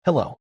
Hello.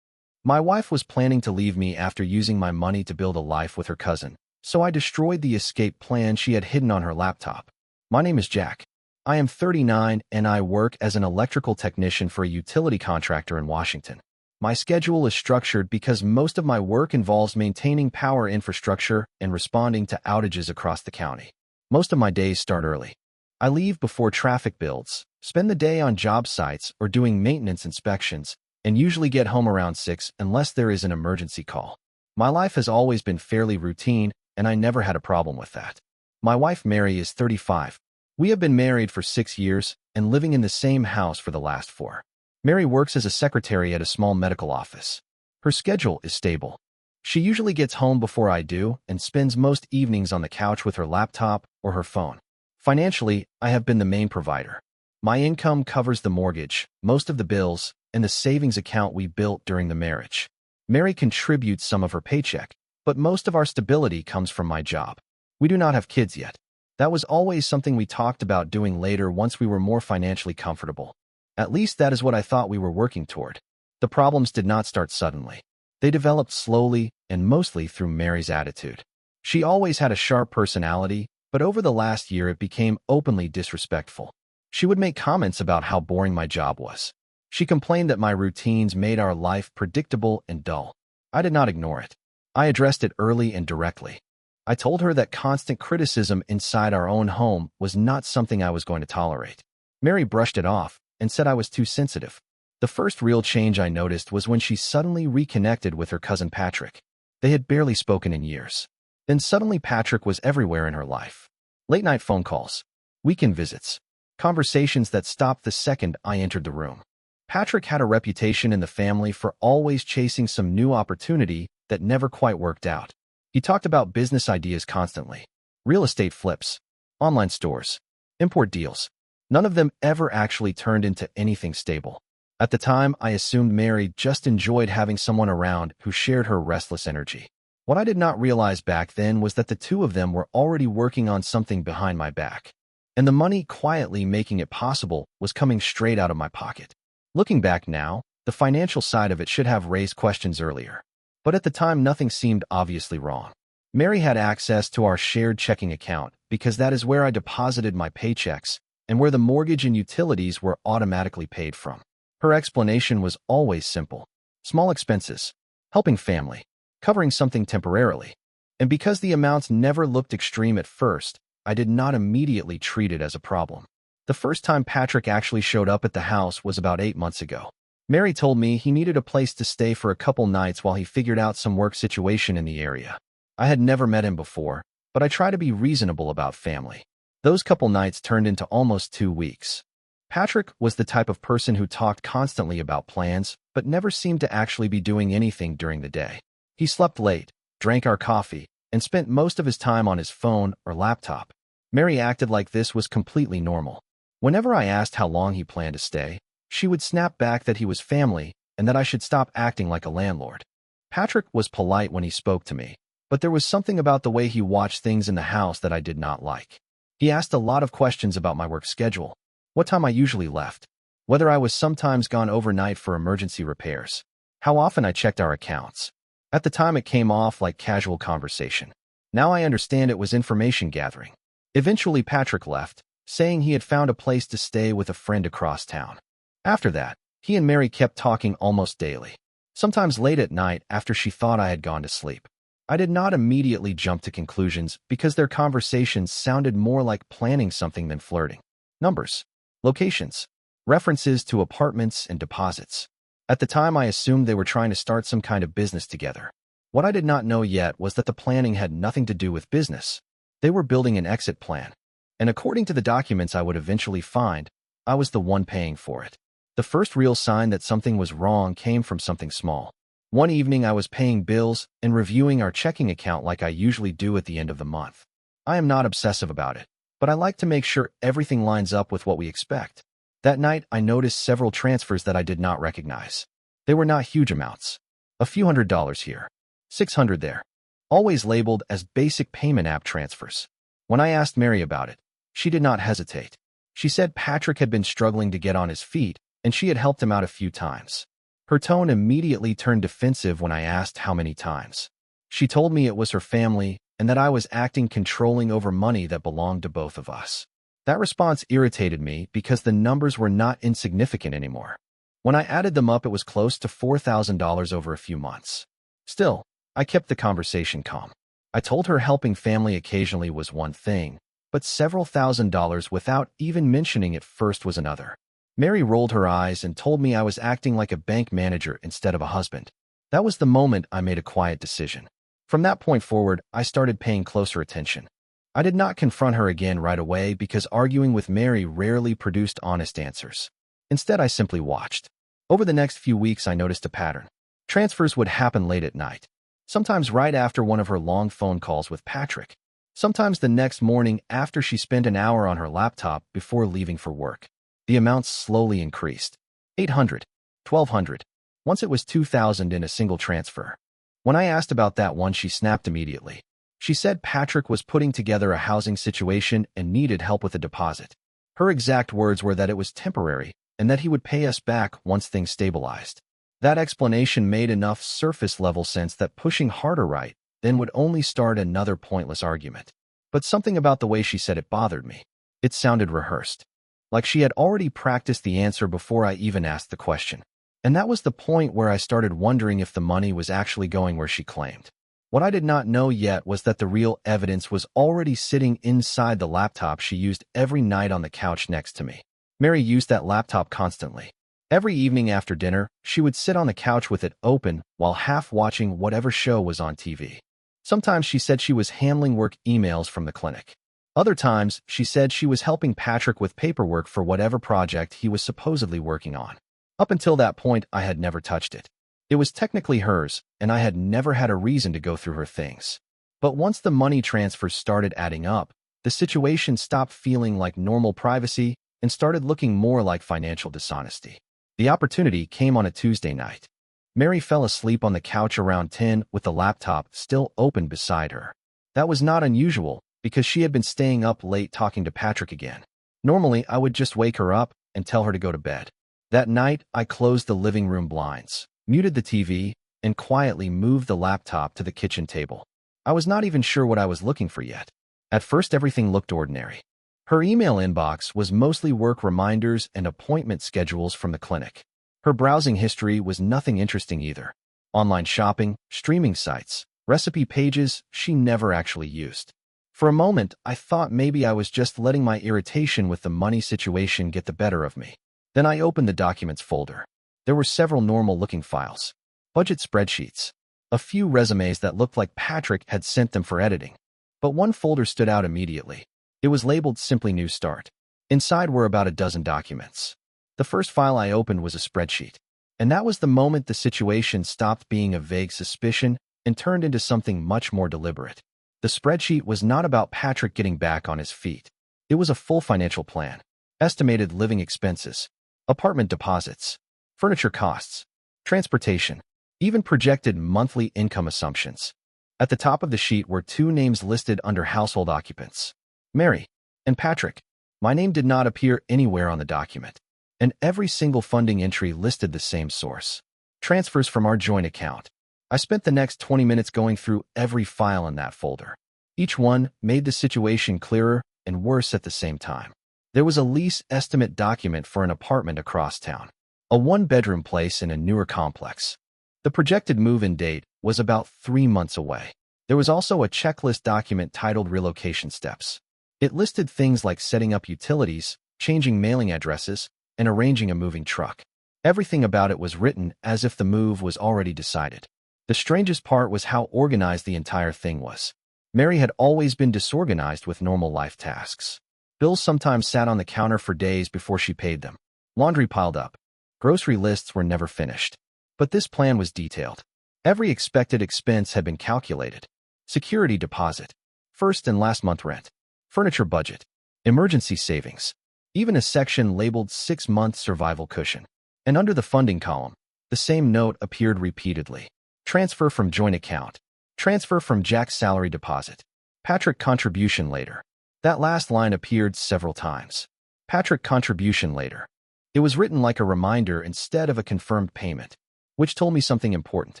My wife was planning to leave me after using my money to build a life with her cousin, so I destroyed the escape plan she had hidden on her laptop. My name is Jack. I am 39 and I work as an electrical technician for a utility contractor in Washington. My schedule is structured because most of my work involves maintaining power infrastructure and responding to outages across the county. Most of my days start early. I leave before traffic builds, spend the day on job sites or doing maintenance inspections, and usually get home around 6 unless there is an emergency call. My life has always been fairly routine, and I never had a problem with that. My wife Mary is 35. We have been married for 6 years and living in the same house for the last 4. Mary works as a secretary at a small medical office. Her schedule is stable. She usually gets home before I do and spends most evenings on the couch with her laptop or her phone. Financially, I have been the main provider. My income covers the mortgage, most of the bills, and the savings account we built during the marriage. Mary contributes some of her paycheck, but most of our stability comes from my job. We do not have kids yet. That was always something we talked about doing later once we were more financially comfortable. At least that is what I thought we were working toward. The problems did not start suddenly. They developed slowly and mostly through Mary's attitude. She always had a sharp personality, but over the last year it became openly disrespectful. She would make comments about how boring my job was. She complained that my routines made our life predictable and dull. I did not ignore it. I addressed it early and directly. I told her that constant criticism inside our own home was not something I was going to tolerate. Mary brushed it off and said I was too sensitive. The first real change I noticed was when she suddenly reconnected with her cousin Patrick. They had barely spoken in years. Then suddenly Patrick was everywhere in her life. Late-night phone calls, weekend visits, conversations that stopped the second I entered the room. Patrick had a reputation in the family for always chasing some new opportunity that never quite worked out. He talked about business ideas constantly. Real estate flips, online stores, import deals. None of them ever actually turned into anything stable. At the time, I assumed Mary just enjoyed having someone around who shared her restless energy. What I did not realize back then was that the two of them were already working on something behind my back. And the money quietly making it possible was coming straight out of my pocket. Looking back now, the financial side of it should have raised questions earlier. But at the time, nothing seemed obviously wrong. Mary had access to our shared checking account because that is where I deposited my paychecks and where the mortgage and utilities were automatically paid from. Her explanation was always simple. Small expenses, helping family, covering something temporarily. And because the amounts never looked extreme at first, I did not immediately treat it as a problem. The first time Patrick actually showed up at the house was about 8 months ago. Mary told me he needed a place to stay for a couple nights while he figured out some work situation in the area. I had never met him before, but I try to be reasonable about family. Those couple nights turned into almost 2 weeks. Patrick was the type of person who talked constantly about plans, but never seemed to actually be doing anything during the day. He slept late, drank our coffee, and spent most of his time on his phone or laptop. Mary acted like this was completely normal. Whenever I asked how long he planned to stay, she would snap back that he was family and that I should stop acting like a landlord. Patrick was polite when he spoke to me, but there was something about the way he watched things in the house that I did not like. He asked a lot of questions about my work schedule, what time I usually left, whether I was sometimes gone overnight for emergency repairs, how often I checked our accounts. At the time, it came off like casual conversation. Now I understand it was information gathering. Eventually, Patrick left, saying he had found a place to stay with a friend across town. After that, he and Mary kept talking almost daily, sometimes late at night after she thought I had gone to sleep. I did not immediately jump to conclusions because their conversations sounded more like planning something than flirting. Numbers, locations, references to apartments and deposits. At the time, I assumed they were trying to start some kind of business together. What I did not know yet was that the planning had nothing to do with business. They were building an exit plan. And according to the documents I would eventually find, I was the one paying for it. The first real sign that something was wrong came from something small. One evening I was paying bills and reviewing our checking account like I usually do at the end of the month. I am not obsessive about it, but I like to make sure everything lines up with what we expect. That night I noticed several transfers that I did not recognize. They were not huge amounts. A few $100s here, $600 there. Always labeled as basic payment app transfers. When I asked Mary about it, she did not hesitate. She said Patrick had been struggling to get on his feet, and she had helped him out a few times. Her tone immediately turned defensive when I asked how many times. She told me it was her family and that I was acting controlling over money that belonged to both of us. That response irritated me because the numbers were not insignificant anymore. When I added them up, it was close to $4,000 over a few months. Still, I kept the conversation calm. I told her helping family occasionally was one thing, but several $1,000s without even mentioning it first was another. Mary rolled her eyes and told me I was acting like a bank manager instead of a husband. That was the moment I made a quiet decision. From that point forward, I started paying closer attention. I did not confront her again right away because arguing with Mary rarely produced honest answers. Instead, I simply watched. Over the next few weeks, I noticed a pattern. Transfers would happen late at night, sometimes right after one of her long phone calls with Patrick, sometimes the next morning after she spent an hour on her laptop before leaving for work. The amounts slowly increased. 800, 1,200. Once it was 2,000 in a single transfer. When I asked about that one, she snapped immediately. She said Patrick was putting together a housing situation and needed help with a deposit. Her exact words were that it was temporary and that he would pay us back once things stabilized. That explanation made enough surface-level sense that pushing harder right then would only start another pointless argument. But something about the way she said it bothered me. It sounded rehearsed, like she had already practiced the answer before I even asked the question. And that was the point where I started wondering if the money was actually going where she claimed. What I did not know yet was that the real evidence was already sitting inside the laptop she used every night on the couch next to me. Mary used that laptop constantly. Every evening after dinner, she would sit on the couch with it open while half watching whatever show was on TV. Sometimes she said she was handling work emails from the clinic. Other times, she said she was helping Patrick with paperwork for whatever project he was supposedly working on. Up until that point, I had never touched it. It was technically hers, and I had never had a reason to go through her things. But once the money transfers started adding up, the situation stopped feeling like normal privacy and started looking more like financial dishonesty. The opportunity came on a Tuesday night. Mary fell asleep on the couch around 10 with the laptop still open beside her. That was not unusual because she had been staying up late talking to Patrick again. Normally, I would just wake her up and tell her to go to bed. That night, I closed the living room blinds, muted the TV, and quietly moved the laptop to the kitchen table. I was not even sure what I was looking for yet. At first, everything looked ordinary. Her email inbox was mostly work reminders and appointment schedules from the clinic. Her browsing history was nothing interesting either. Online shopping, streaming sites, recipe pages she never actually used. For a moment, I thought maybe I was just letting my irritation with the money situation get the better of me. Then I opened the documents folder. There were several normal-looking files, budget spreadsheets, a few resumes that looked like Patrick had sent them for editing. But one folder stood out immediately. It was labeled Simply New Start. Inside were about a dozen documents. The first file I opened was a spreadsheet. And that was the moment the situation stopped being a vague suspicion and turned into something much more deliberate. The spreadsheet was not about Patrick getting back on his feet. It was a full financial plan, estimated living expenses, apartment deposits, furniture costs, transportation, even projected monthly income assumptions. At the top of the sheet were two names listed under household occupants, Mary and Patrick. My name did not appear anywhere on the document, and every single funding entry listed the same source: transfers from our joint account. I spent the next 20 minutes going through every file in that folder. Each one made the situation clearer and worse at the same time. There was a lease estimate document for an apartment across town, a one-bedroom place in a newer complex. The projected move-in date was about 3 months away. There was also a checklist document titled Relocation Steps. It listed things like setting up utilities, changing mailing addresses, and arranging a moving truck. Everything about it was written as if the move was already decided. The strangest part was how organized the entire thing was. Mary had always been disorganized with normal life tasks. Bills sometimes sat on the counter for days before she paid them. Laundry piled up. Grocery lists were never finished. But this plan was detailed. Every expected expense had been calculated. Security deposit, first and last month rent, furniture budget, emergency savings, even a section labeled 6-month survival cushion. And under the funding column, the same note appeared repeatedly. Transfer from joint account. Transfer from Jack's salary deposit. Patrick contribution later. That last line appeared several times. Patrick contribution later. It was written like a reminder instead of a confirmed payment. which told me something important.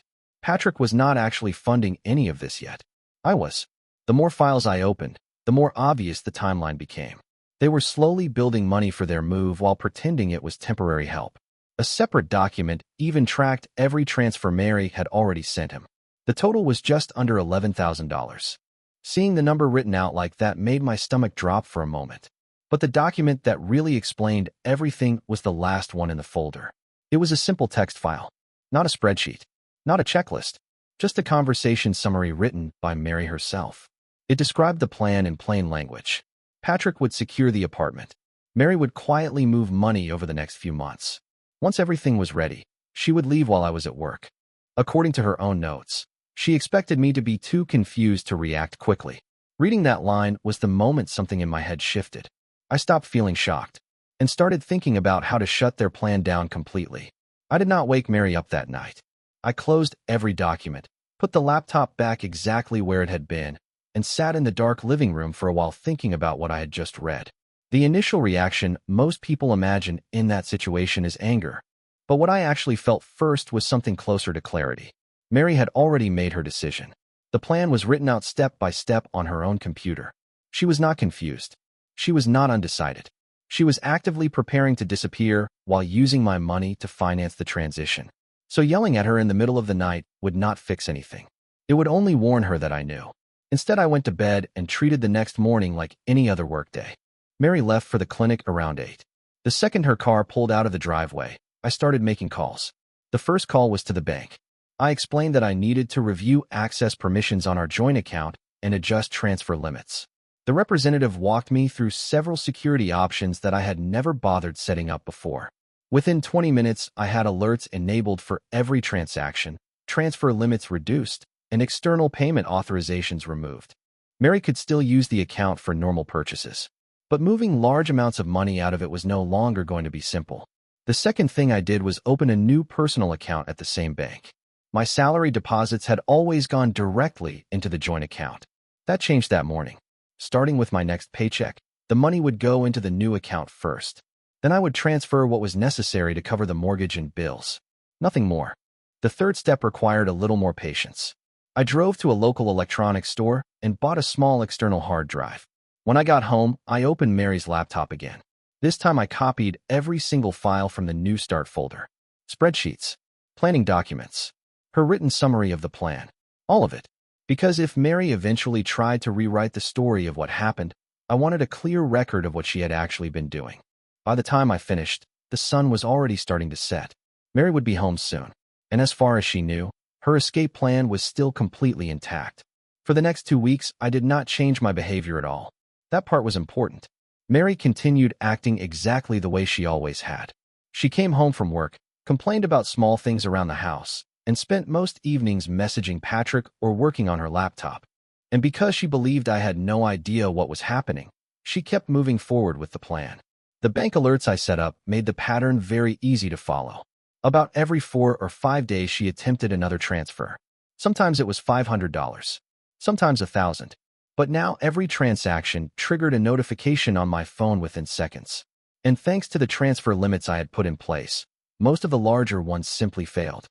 Patrick was not actually funding any of this yet. I was. The more files I opened, the more obvious the timeline became. They were slowly building money for their move while pretending it was temporary help. A separate document even tracked every transfer Mary had already sent him. The total was just under $11,000. Seeing the number written out like that made my stomach drop for a moment. But the document that really explained everything was the last one in the folder. It was a simple text file, not a spreadsheet, not a checklist, just a conversation summary written by Mary herself. It described the plan in plain language. Patrick would secure the apartment. Mary would quietly move money over the next few months. Once everything was ready, she would leave while I was at work. According to her own notes, she expected me to be too confused to react quickly. Reading that line was the moment something in my head shifted. I stopped feeling shocked and started thinking about how to shut their plan down completely. I did not wake Mary up that night. I closed every document, put the laptop back exactly where it had been, and sat in the dark living room for a while thinking about what I had just read. The initial reaction most people imagine in that situation is anger, but what I actually felt first was something closer to clarity. Mary had already made her decision. The plan was written out step by step on her own computer. She was not confused. She was not undecided. She was actively preparing to disappear while using my money to finance the transition. So yelling at her in the middle of the night would not fix anything. It would only warn her that I knew. Instead, I went to bed and treated the next morning like any other workday. Mary left for the clinic around 8. The second her car pulled out of the driveway, I started making calls. The first call was to the bank. I explained that I needed to review access permissions on our joint account and adjust transfer limits. The representative walked me through several security options that I had never bothered setting up before. Within 20 minutes, I had alerts enabled for every transaction, transfer limits reduced, and external payment authorizations removed. Mary could still use the account for normal purchases, but moving large amounts of money out of it was no longer going to be simple. The second thing I did was open a new personal account at the same bank. My salary deposits had always gone directly into the joint account. That changed that morning. Starting with my next paycheck, the money would go into the new account first. Then I would transfer what was necessary to cover the mortgage and bills. Nothing more. The third step required a little more patience. I drove to a local electronics store and bought a small external hard drive. When I got home, I opened Mary's laptop again. This time I copied every single file from the New Start folder. Spreadsheets, planning documents, her written summary of the plan. All of it. Because if Mary eventually tried to rewrite the story of what happened, I wanted a clear record of what she had actually been doing. By the time I finished, the sun was already starting to set. Mary would be home soon. And as far as she knew, her escape plan was still completely intact. For the next 2 weeks, I did not change my behavior at all. That part was important. Mary continued acting exactly the way she always had. She came home from work, complained about small things around the house, and spent most evenings messaging Patrick or working on her laptop. And because she believed I had no idea what was happening, she kept moving forward with the plan. The bank alerts I set up made the pattern very easy to follow. About every 4 or 5 days she attempted another transfer. Sometimes it was $500, sometimes $1,000. But now every transaction triggered a notification on my phone within seconds. And thanks to the transfer limits I had put in place, most of the larger ones simply failed.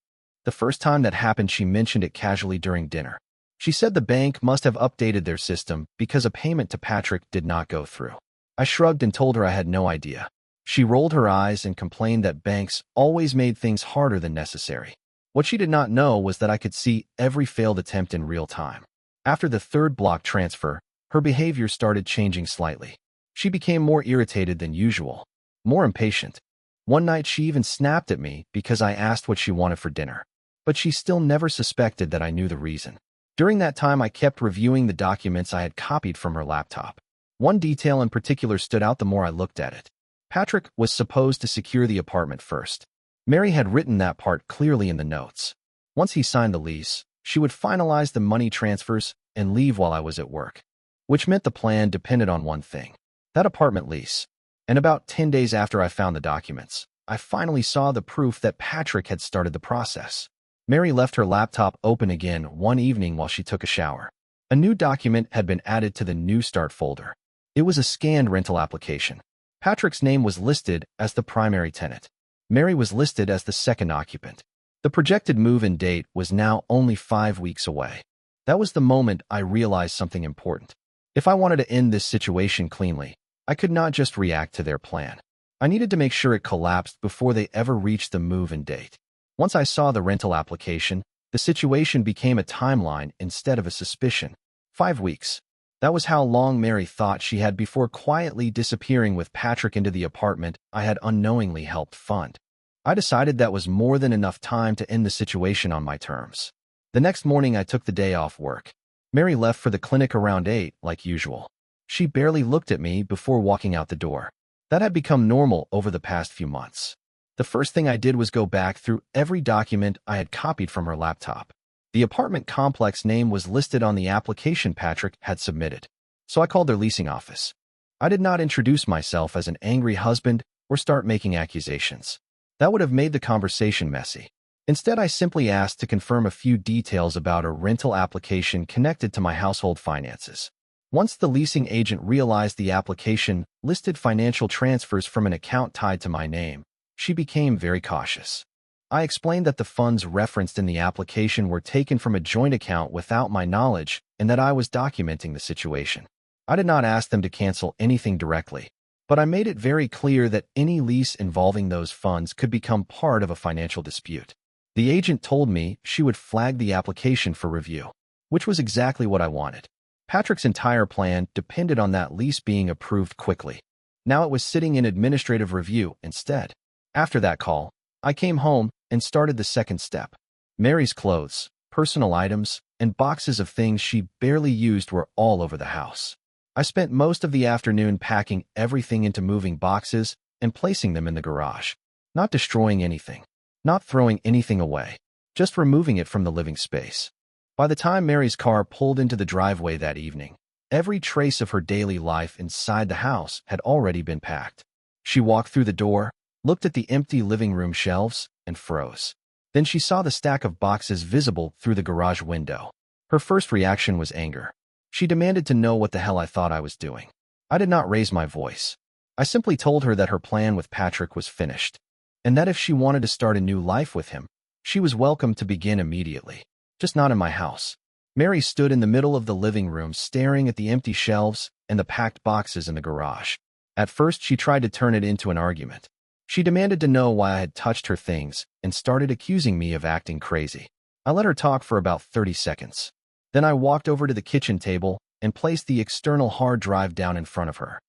The first time that happened, she mentioned it casually during dinner. She said the bank must have updated their system because a payment to Patrick did not go through. I shrugged and told her I had no idea. She rolled her eyes and complained that banks always made things harder than necessary. What she did not know was that I could see every failed attempt in real time. After the third block transfer, her behavior started changing slightly. She became more irritated than usual, more impatient. One night she even snapped at me because I asked what she wanted for dinner. But she still never suspected that I knew the reason. During that time, I kept reviewing the documents I had copied from her laptop. One detail in particular stood out the more I looked at it. Patrick was supposed to secure the apartment first. Mary had written that part clearly in the notes. Once he signed the lease, she would finalize the money transfers and leave while I was at work, which meant the plan depended on one thing: that apartment lease. And about 10 days after I found the documents, I finally saw the proof that Patrick had started the process. Mary left her laptop open again one evening while she took a shower. A new document had been added to the New Start folder. It was a scanned rental application. Patrick's name was listed as the primary tenant. Mary was listed as the second occupant. The projected move-in date was now only 5 weeks away. That was the moment I realized something important. If I wanted to end this situation cleanly, I could not just react to their plan. I needed to make sure it collapsed before they ever reached the move-in date. Once I saw the rental application, the situation became a timeline instead of a suspicion. 5 weeks. That was how long Mary thought she had before quietly disappearing with Patrick into the apartment I had unknowingly helped fund. I decided that was more than enough time to end the situation on my terms. The next morning I took the day off work. Mary left for the clinic around 8, like usual. She barely looked at me before walking out the door. That had become normal over the past few months. The first thing I did was go back through every document I had copied from her laptop. The apartment complex name was listed on the application Patrick had submitted, so I called their leasing office. I did not introduce myself as an angry husband or start making accusations. That would have made the conversation messy. Instead, I simply asked to confirm a few details about a rental application connected to my household finances. Once the leasing agent realized the application listed financial transfers from an account tied to my name, she became very cautious. I explained that the funds referenced in the application were taken from a joint account without my knowledge and that I was documenting the situation. I did not ask them to cancel anything directly, but I made it very clear that any lease involving those funds could become part of a financial dispute. The agent told me she would flag the application for review, which was exactly what I wanted. Patrick's entire plan depended on that lease being approved quickly. Now it was sitting in administrative review instead. After that call, I came home and started the second step. Mary's clothes, personal items, and boxes of things she barely used were all over the house. I spent most of the afternoon packing everything into moving boxes and placing them in the garage. Not destroying anything, not throwing anything away, just removing it from the living space. By the time Mary's car pulled into the driveway that evening, every trace of her daily life inside the house had already been packed. She walked through the door, looked at the empty living room shelves, and froze. Then she saw the stack of boxes visible through the garage window. Her first reaction was anger. She demanded to know what the hell I thought I was doing. I did not raise my voice. I simply told her that her plan with Patrick was finished, and that if she wanted to start a new life with him, she was welcome to begin immediately. Just not in my house. Mary stood in the middle of the living room staring at the empty shelves and the packed boxes in the garage. At first, she tried to turn it into an argument. She demanded to know why I had touched her things and started accusing me of acting crazy. I let her talk for about 30 seconds. Then I walked over to the kitchen table and placed the external hard drive down in front of her.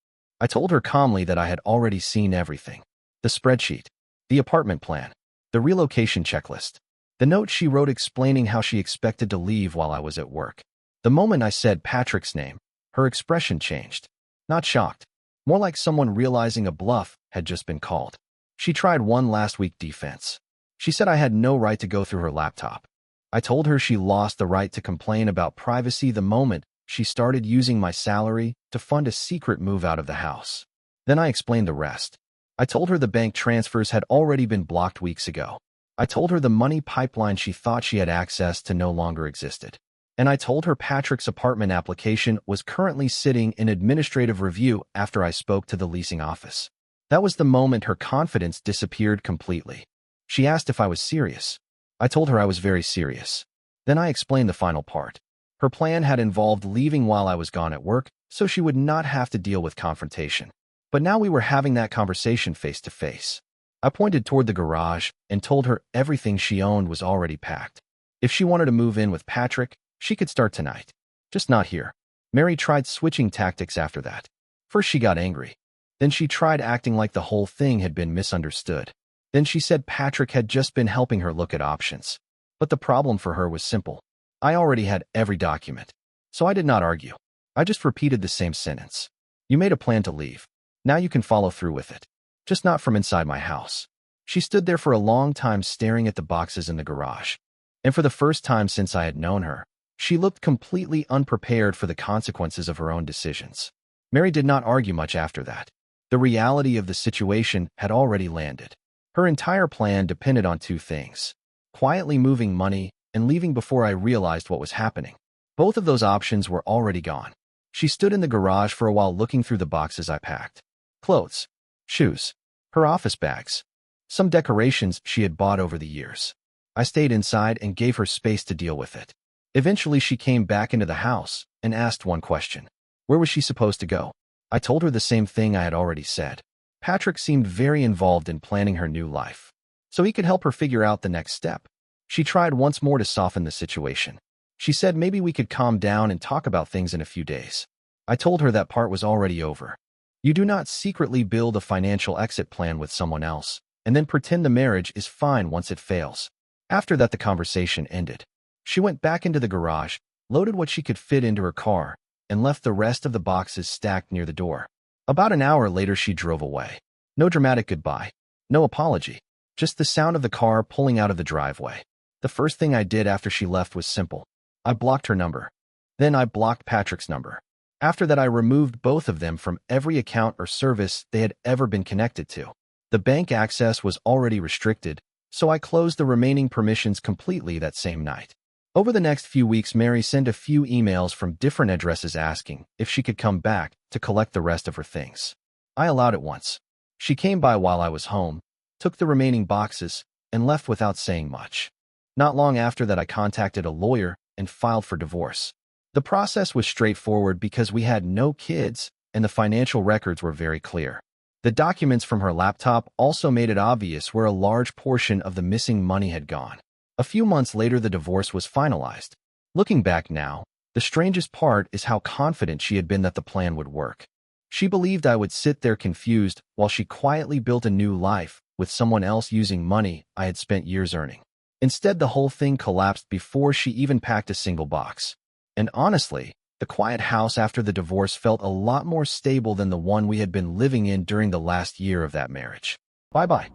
I told her calmly that I had already seen everything. The spreadsheet, the apartment plan, the relocation checklist, the note she wrote explaining how she expected to leave while I was at work. The moment I said Patrick's name, her expression changed. Not shocked, more like someone realizing a bluff had just been called. She tried one last weak defense. She said I had no right to go through her laptop. I told her she lost the right to complain about privacy the moment she started using my salary to fund a secret move out of the house. Then I explained the rest. I told her the bank transfers had already been blocked weeks ago. I told her the money pipeline she thought she had access to no longer existed. And I told her Patrick's apartment application was currently sitting in administrative review after I spoke to the leasing office. That was the moment her confidence disappeared completely. She asked if I was serious. I told her I was very serious. Then I explained the final part. Her plan had involved leaving while I was gone at work, so she would not have to deal with confrontation. But now we were having that conversation face to face. I pointed toward the garage and told her everything she owned was already packed. If she wanted to move in with Patrick, she could start tonight. Just not here. Mary tried switching tactics after that. First she got angry. Then she tried acting like the whole thing had been misunderstood. Then she said Patrick had just been helping her look at options. But the problem for her was simple. I already had every document. So I did not argue. I just repeated the same sentence. You made a plan to leave. Now you can follow through with it. Just not from inside my house. She stood there for a long time staring at the boxes in the garage. And for the first time since I had known her, she looked completely unprepared for the consequences of her own decisions. Mary did not argue much after that. The reality of the situation had already landed. Her entire plan depended on two things: quietly moving money and leaving before I realized what was happening. Both of those options were already gone. She stood in the garage for a while looking through the boxes I packed. Clothes, shoes, her office bags, some decorations she had bought over the years. I stayed inside and gave her space to deal with it. Eventually, she came back into the house and asked one question. Where was she supposed to go? I told her the same thing I had already said. Patrick seemed very involved in planning her new life, so he could help her figure out the next step. She tried once more to soften the situation. She said maybe we could calm down and talk about things in a few days. I told her that part was already over. You do not secretly build a financial exit plan with someone else and then pretend the marriage is fine once it fails. After that, the conversation ended. She went back into the garage, loaded what she could fit into her car, and left the rest of the boxes stacked near the door. About an hour later, she drove away. No dramatic goodbye, no apology, just the sound of the car pulling out of the driveway. The first thing I did after she left was simple. I blocked her number. Then I blocked Patrick's number. After that, I removed both of them from every account or service they had ever been connected to. The bank access was already restricted, so I closed the remaining permissions completely that same night. Over the next few weeks, Mary sent a few emails from different addresses asking if she could come back to collect the rest of her things. I allowed it once. She came by while I was home, took the remaining boxes, and left without saying much. Not long after that, I contacted a lawyer and filed for divorce. The process was straightforward because we had no kids and the financial records were very clear. The documents from her laptop also made it obvious where a large portion of the missing money had gone. A few months later, the divorce was finalized. Looking back now, the strangest part is how confident she had been that the plan would work. She believed I would sit there confused while she quietly built a new life with someone else using money I had spent years earning. Instead, the whole thing collapsed before she even packed a single box. And honestly, the quiet house after the divorce felt a lot more stable than the one we had been living in during the last year of that marriage. Bye-bye.